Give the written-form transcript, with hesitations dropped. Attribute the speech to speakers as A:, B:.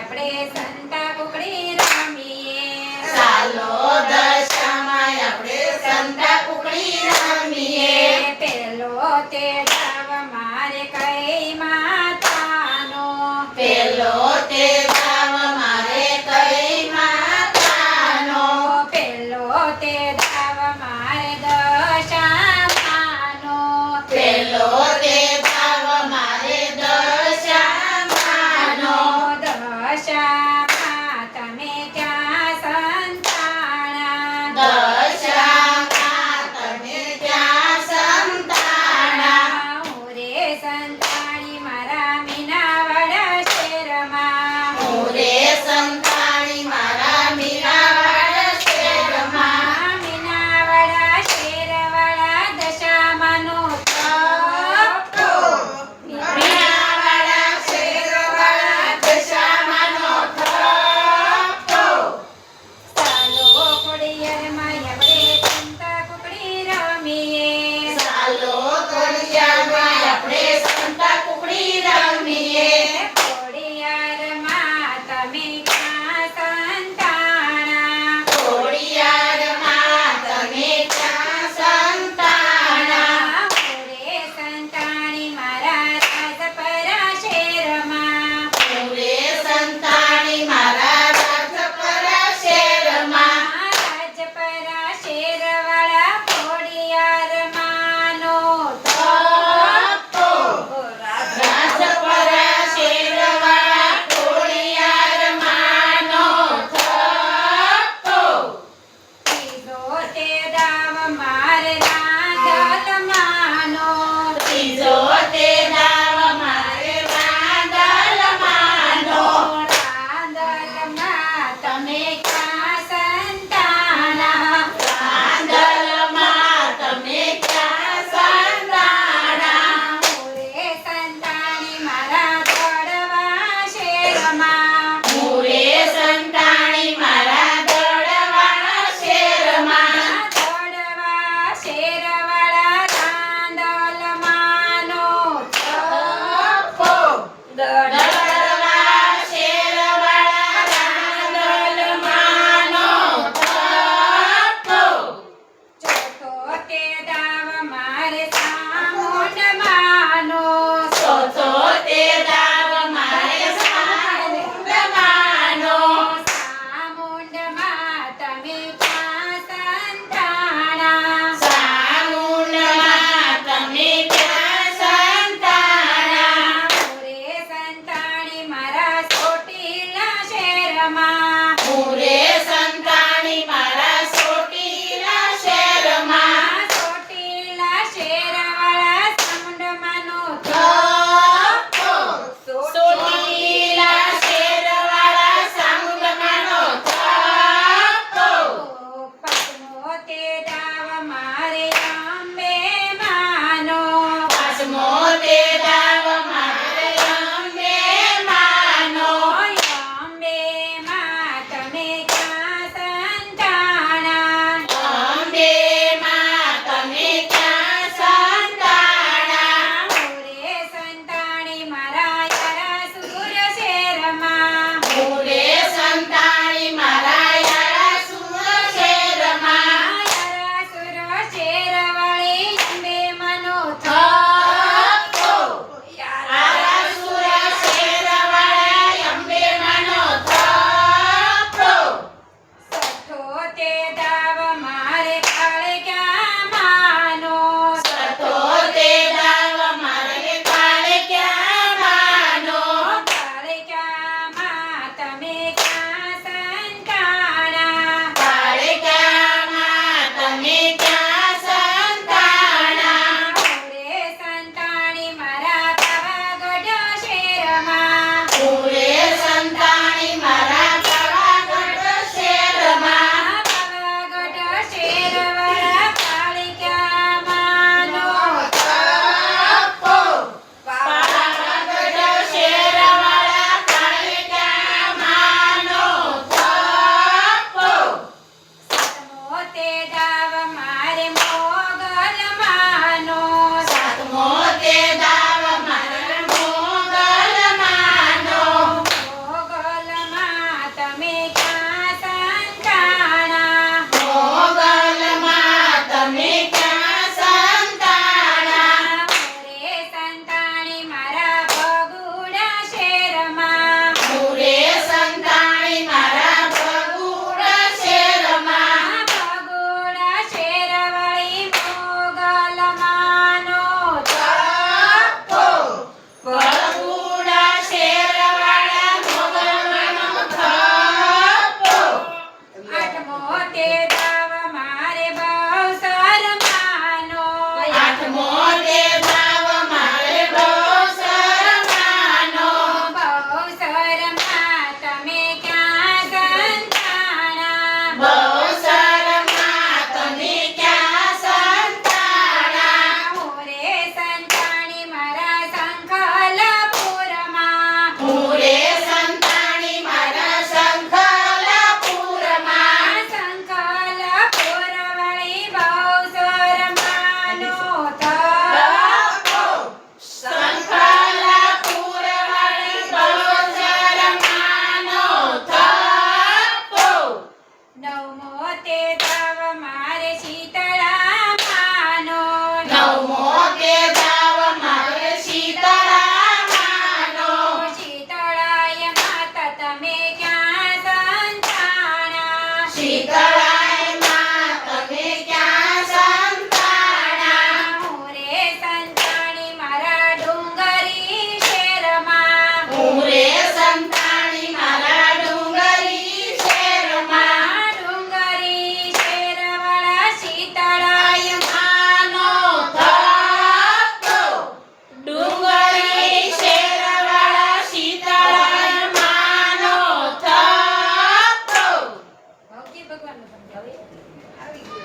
A: આપણે સંતા કુકડી રમીએ
B: ચાલો દશામાં આપણે સંતા કુકડી રમીએ
A: પેલો તે દાવ મારે કઈ માતાનો
B: પેલો તે દાવ મારે કઈ માતાનો
A: પેલો તે દાવ મારે દશામાનો
B: પેલો તે દાવ મારે દશામાનો
A: દશામાં તમે ત્યાં સંતાણા
B: દશામાં તમે ત્યાં સંતાણા
A: હું રે સંતાણી મારા મીનાવાડા શેરમાં
B: હું રે સંતાણી મારા મીરાવાડા શેરમાં
A: મીનાવાડા શેરવાળા દશામાનો તપો
B: મીરાવાડા શેરવાળા દશામાનો થપ્પો
A: ચાલો ખોડિયારમાં આપણે સંતા કુકડી રમીએ
B: ચાલો ઘડિયાળમાં આપણે સંતા કુકડી રમીએ
A: ખોડિયારમાં તમે ક્યાં સંતાણા
B: ખોડિયારમાં તમે ક્યાં સંતાણા
A: મોરે સંતાણી મારા રાજપરા શેરમાં
B: હું રે સંતાણી મારા રાજપરા શેરમાં
A: રાજપરા શેરવાળા ખોડિયારમાંનો
B: થપ્પો રાજપરા શેરવાળા ખોડિયારમાંનો થપ્પો
A: ત્રીજો તે દાવ મારે રાંધલમાંનો
B: ત્રીજો તે દાવ મારે વાંદલમાંનો
A: રાંધલમાં તમે ક્યાં સંતાણા
B: વાંદલમાં તમે ક્યાં સંતાણા
A: મોરે સંતાણી મારા તળવા શેરમાં
B: હું રે સંતાણી મારા દડવા શેરમાં
A: તળવા શેરવાળા રાંધલમાંનો
B: થપ્પો દડવા શેરવાળા રાંદલમાંનો થપ્પો
A: ચોથો તે દાવ મારે સામોનમાંનો
B: ચોથો તે દાવ મારે સામુંડમાંનો
A: સામુંડમાં તમે ક્યાં સંતાણા
B: સામુંડમાં તમે ક્યાં સંતાણા
A: મોરે સંતાણી મારા ચોટીલા શેરમાં
B: હું રે સંતાણી મારા ચોટીલા શેરમાં
A: ચોટીલા શેરવાળા સામુંડમાંનો
B: થપ્પો ચોટીલા શેરવાળા સામુંડમાંનો થપ્પો
A: પાંચમો તે દાવ મારે અંબે માનો
B: પાંચમો તે દાવ મારે અંબે માનો
A: અંબે માં
B: શીતળાઈમાં તમે ક્યાં સંતાણા?
A: હું રે સંતાણી મારા ડુંગરી શેરમાં
B: હું રે સંતાણી મારા ડુંગરી શેરમાં.
A: ડુંગરી શેરવાળા શીતળાઈ
B: માનો થપ્પો. ડુંગરી શેરવાળા શીતળાઈ માનો થપ્પો.
A: ભક્તિ ભગવાનનું પણ કહેવાય. આવી ગયું.